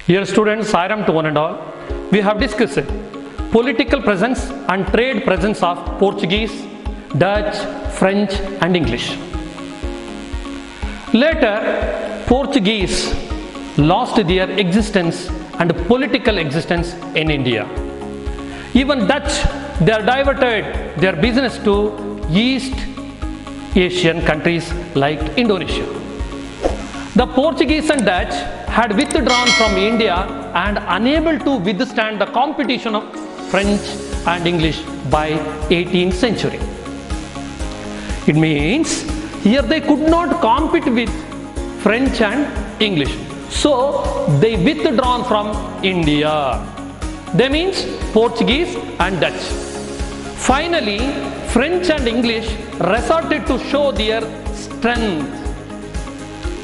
Dear students, Sairam to one and all, we have discussed political presence and trade presence of Portuguese, Dutch, French and English. Later, Portuguese lost their existence and political existence in India. Even Dutch, they are diverted their business to East Asian countries like Indonesia. The Portuguese and Dutch had withdrawn from India and unable to withstand the competition of French and English by 18th century. It means here they could not compete with French and English. So they withdrawn from India. That means Portuguese and Dutch. Finally, French and English resorted to show their strength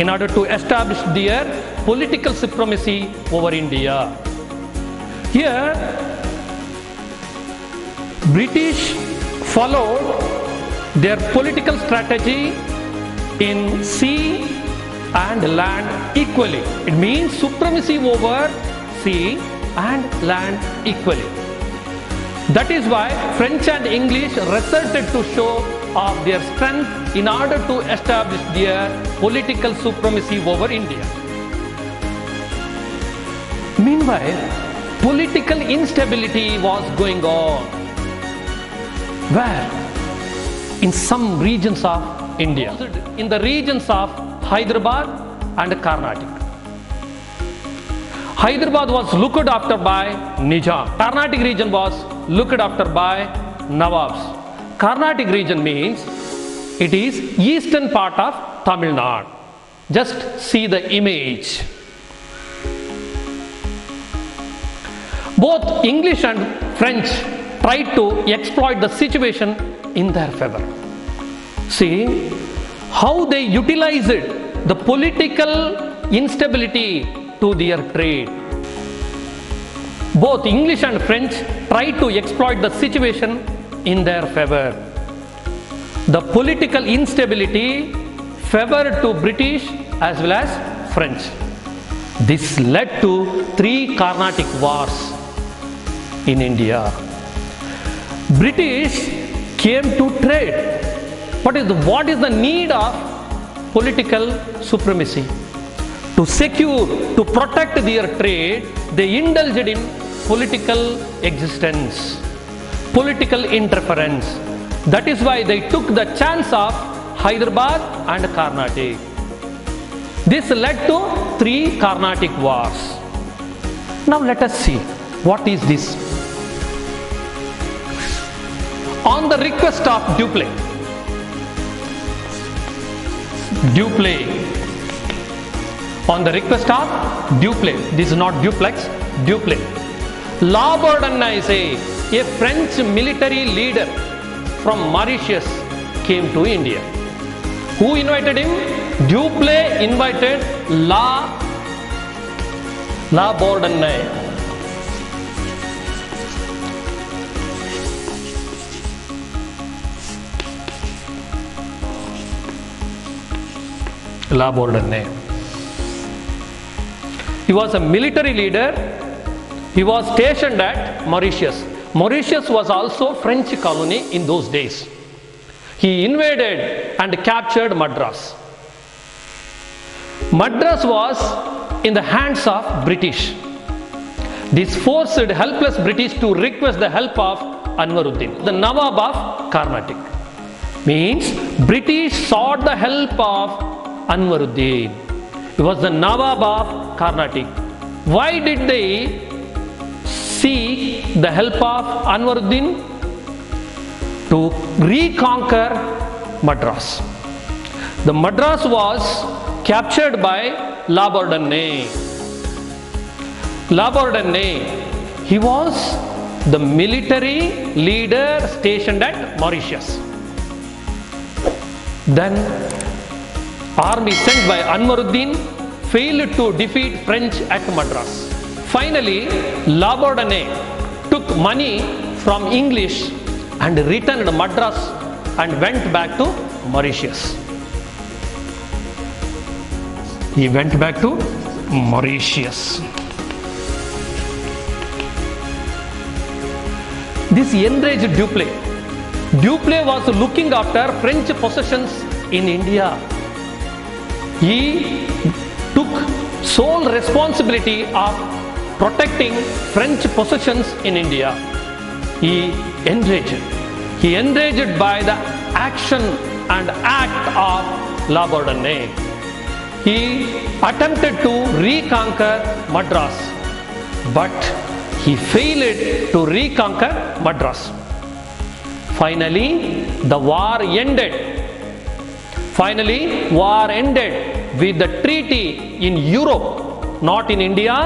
in order to establish their political supremacy over India. Here, British followed their political strategy in sea and land equally. It means supremacy over sea and land equally. That is why French and English resorted to show off their strength in order to establish their political supremacy over India. Meanwhile, political instability was going on. Where? In some regions of India. In the regions of Hyderabad and Carnatic. Hyderabad was looked after by Nizam. Carnatic region was looked after by Nawabs. Carnatic region means it is eastern part of Tamil Nadu. Just see the image. Both English and French tried to exploit the situation in their favor. See how they utilized the political instability to their trade. Both English and French tried to exploit the situation in their favor. The political instability favored to British as well as French. This led to 3 Carnatic wars in India. British came to trade. What is the need of political supremacy? To secure, to protect their trade, they indulged in political existence, political interference. That is why they took the chance of Hyderabad and Carnatic. This led to 3 Carnatic wars. Now let us see what is this. On the request of Dupleix, on the request of Dupleix, this is not duplex, Dupleix. Labourdonnais, a French military leader from Mauritius, came to India. Who invited him? Dupleix invited Labourdonnais. Labourdonnais. He was a military leader. He was stationed at Mauritius. Mauritius was also French colony in those days. He invaded and captured Madras. Madras was in the hands of British. This forced helpless British to request the help of Anwaruddin, the Nawab of Carnatic. Means British sought the help of Anwaruddin. He was the Nawab of Carnatic. Why did they seek the help of Anwaruddin to reconquer Madras. The Madras was captured by Labordane. Labordane, he was the military leader stationed at Mauritius. Then army sent by Anwaruddin failed to defeat French at Madras. Finally, Labordane took money from English and returned Madras and went back to Mauritius. He went back to Mauritius. This enraged Dupleix. Dupleix was looking after French possessions in India. He took sole responsibility of protecting French possessions in India. He enraged by the action and act of Labordane. He attempted to reconquer Madras, but he failed to reconquer Madras. Finally, the war ended. War ended with the treaty in Europe, not in India.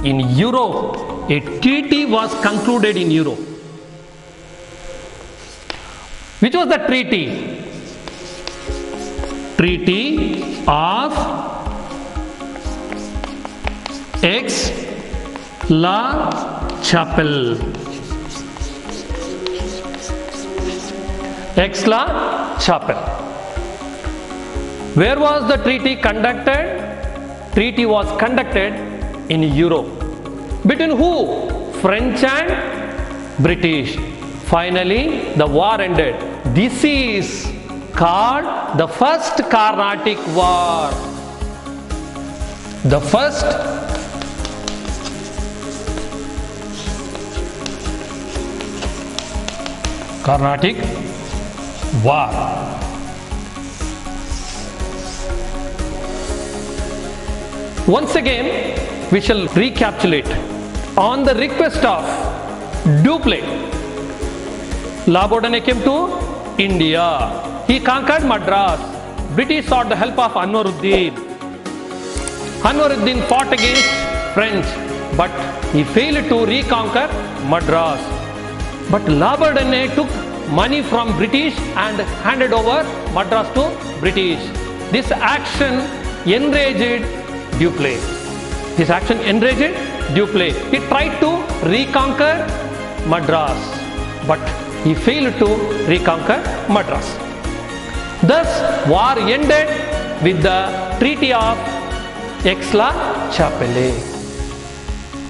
In Europe, a treaty was concluded in Europe. Which was the treaty? Treaty of Aix-la-Chapelle. Aix-la-Chapelle. Where was the treaty conducted? Treaty was conducted in Europe. Between who? French and British. Finally, the war ended. This is called the First Carnatic War. The First Carnatic War. Once again, we shall recapitulate. On the request of Dupleix, Labordane came to India. He conquered Madras. British sought the help of Anwaruddin. Anwaruddin fought against French, but he failed to reconquer Madras. But Labordane took money from British and handed over Madras to British. This action enraged Dupleix. He tried to reconquer Madras, but he failed to reconquer Madras. Thus, war ended with the Treaty of Aix-la-Chapelle.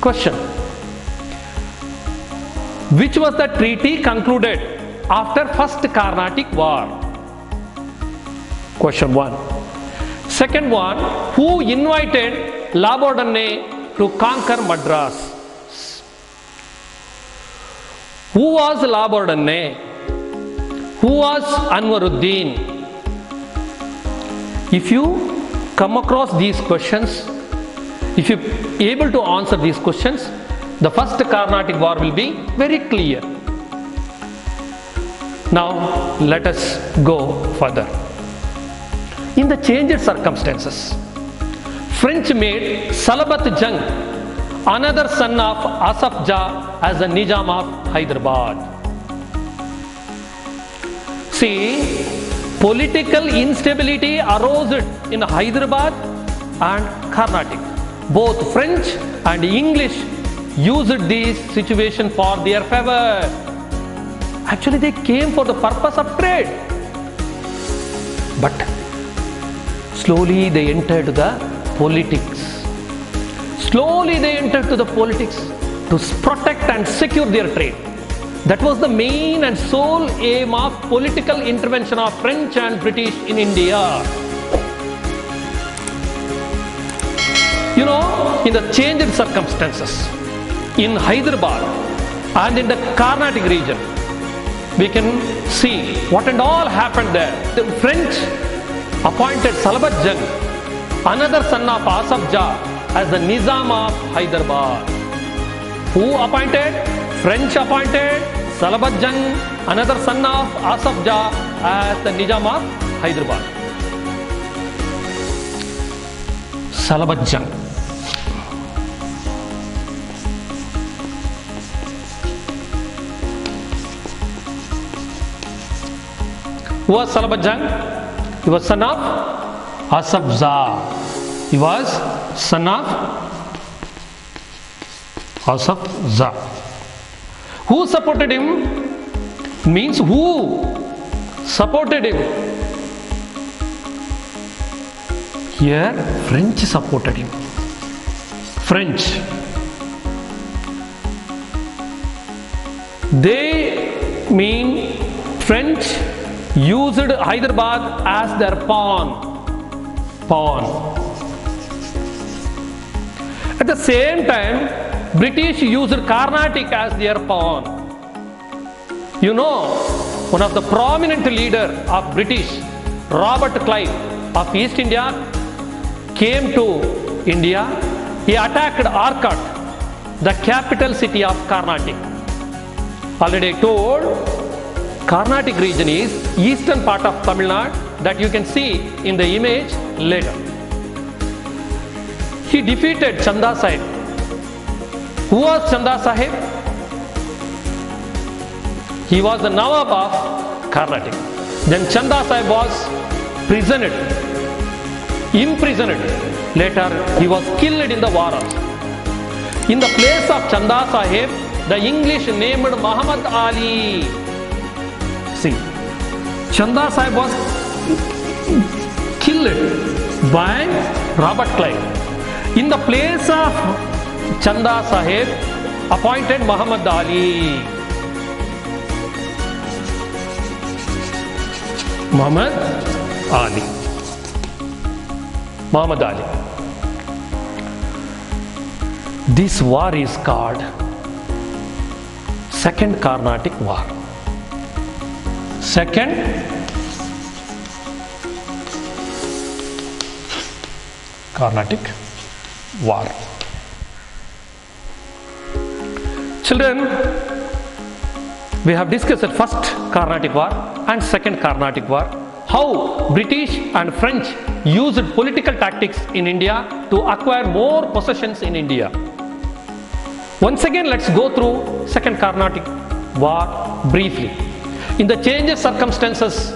Question: which was the treaty concluded after First Carnatic War? Question 1. Second one, who invited Labordane to conquer Madras? Who was Labordane? Who was Anwaruddin? If you come across these questions, if you are able to answer these questions, the First Carnatic War will be very clear. Now, let us go further. In the changed circumstances, French made Salabat Jung, another son of Asaf Jah, as the Nizam of Hyderabad. See, political instability arose in Hyderabad and Carnatic. Both French and English used this situation for their favor. Actually, they came for the purpose of trade. But slowly they entered the politics. To protect and secure their trade. That was the main and sole aim of political intervention of French and British in India. In the changed circumstances in Hyderabad and in the Carnatic region, we can see what and all happened there. The French appointed Salabat Jung, another son of Asaf Jah, as the Nizam of Hyderabad. Who appointed? French appointed Salabat Jung, another son of Asaf Jah, as the Nizam of Hyderabad. Salabat Jung. Who was Salabat Jung? He was son of Asaf Jah. He was son of Asaf Jah. Who supported him? Means who supported him? Here French supported him. French. They mean French used Hyderabad as their pawn. At the same time, British used Carnatic as their pawn. You know, one of the prominent leader of British, Robert Clive of East India, came to India. He attacked Arcot, the capital city of Carnatic. Already I told, Carnatic region is eastern part of Tamil Nadu that you can see in the image later. He defeated Chanda Sahib. Who was Chanda Sahib? He was the Nawab of Carnatic. Then Chanda Sahib was imprisoned. Later he was killed in the war also. In the place of Chanda Sahib, the English named Muhammad Ali. See, Chanda Sahib was killed by Robert Clive. In the place of Chanda Sahib, appointed Muhammad Ali. Muhammad Ali. This war is called Second Carnatic War. Second Carnatic War. Children, we have discussed the first Carnatic War and second Carnatic War. How British and French used political tactics in India to acquire more possessions in India. Once again, let's go through second Carnatic War briefly. In the changed circumstances,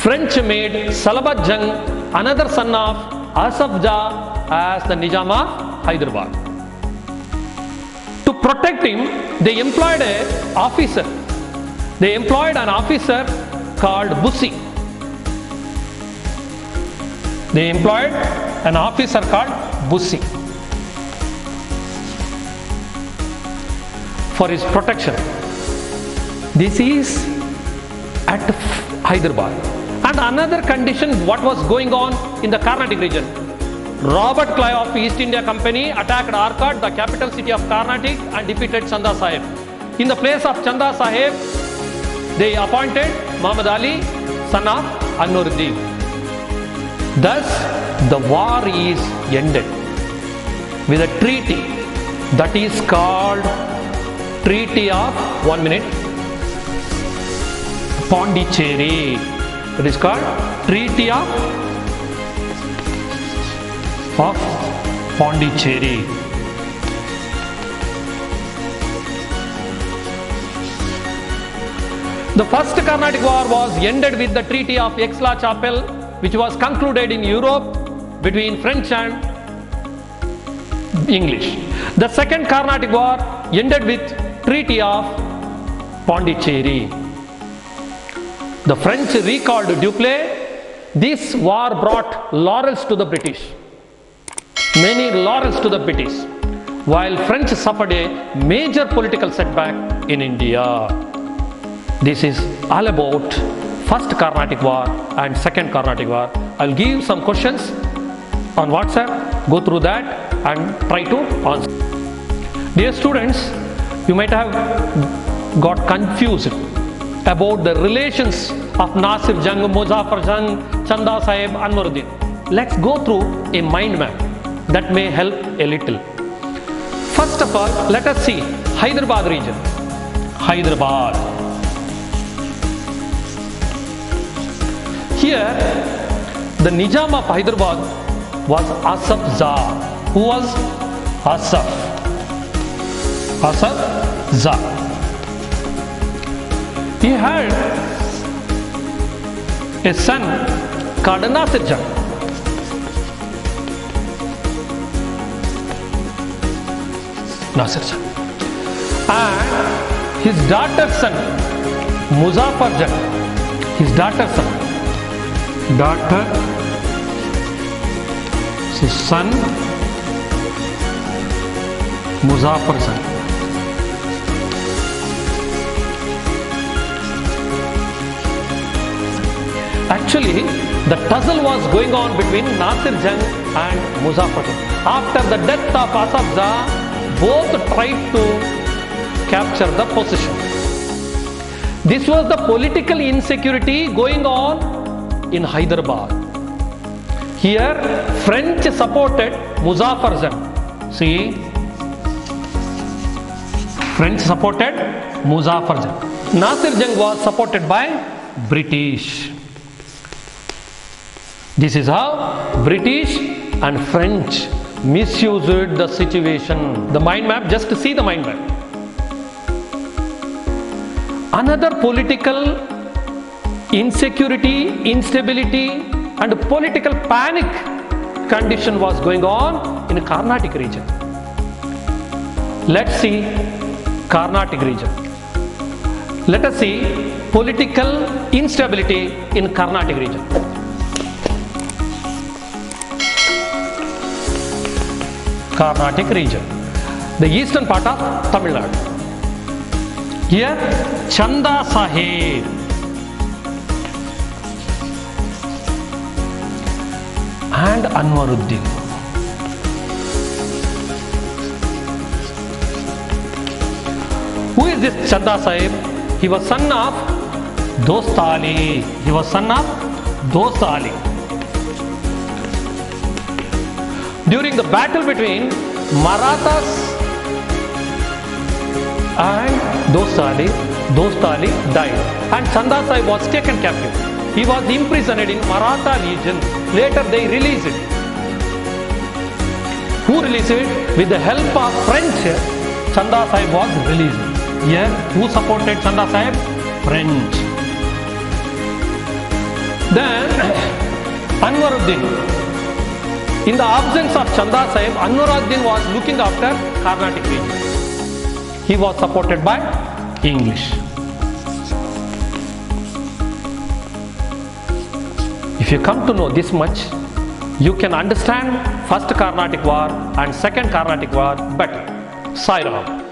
French made Salabat Jung, another son of Asaf Jah, as the Nizam of Hyderabad. To protect him, they employed an officer. They employed an officer called Bussy. They employed an officer called Bussy for his protection. This is at Hyderabad. And another condition, what was going on in the Carnatic region. Robert Clive of East India Company attacked Arcot, the capital city of Carnatic, and defeated Chanda Sahib. In the place of Chanda Sahib, they appointed Muhammad Ali, son of Anwaruddin. Thus, the war is ended with a treaty that is called Treaty of Pondicherry. It is called Treaty of Pondicherry. The first Carnatic War was ended with the Treaty of Aix-la-Chapelle, which was concluded in Europe between French and English. The second Carnatic War ended with Treaty of Pondicherry. The French recalled Dupleix. This war brought laurels to the British. Many laurels to the British, while French suffered a major political setback in India. This is all about first Carnatic War and second Carnatic War. I'll give some questions on WhatsApp. Go through that and try to answer. Dear students, you might have got confused about the relations of Nasir Jung, Muzaffar Jung, Chanda Sahib, Anwaruddin. Let's go through a mind map that may help a little. First of all, let us see Hyderabad region. Hyderabad. Here, the Nizam of Hyderabad was Asaf Zah. Who was Asaf? Asaf Zah. He had a son called Nasir Jang. Nasir Jang. And his daughter's son, Muzaffar Jang. His daughter's son. Daughter, his son, Muzaffar Jang. Actually, the tussle was going on between Nasir Jang and Muzaffar Jang. After the death of Asaf Zah, both tried to capture the position. This was the political insecurity going on in Hyderabad. Here, French supported Muzaffar Jang. See, French supported Muzaffar Jang. Nasir Jang was supported by British. This is how British and French misused the situation. The mind map, just see the mind map. Another political insecurity, instability and political panic condition was going on in Carnatic region. Let's see Carnatic region. Let us see political instability in Carnatic region. Carnatic region, the eastern part of Tamil Nadu. Here, Chanda Sahib and Anwaruddin. Who is this Chanda Sahib? He was son of Dost Ali. He was son of Dost Ali. During the battle between Marathas and Dost Ali died and Chanda Sahib was taken captive. He was imprisoned in Maratha region. Later they released it. Who released it? With the help of French, Chanda Sahib was released. Here, who supported Chanda Sahib? French. Then Anwaruddin. In the absence of Chanda Sahib, Anwaruddin was looking after Carnatic region. He was supported by English. If you come to know this much, you can understand First Carnatic War and Second Carnatic War better. Sai Ram.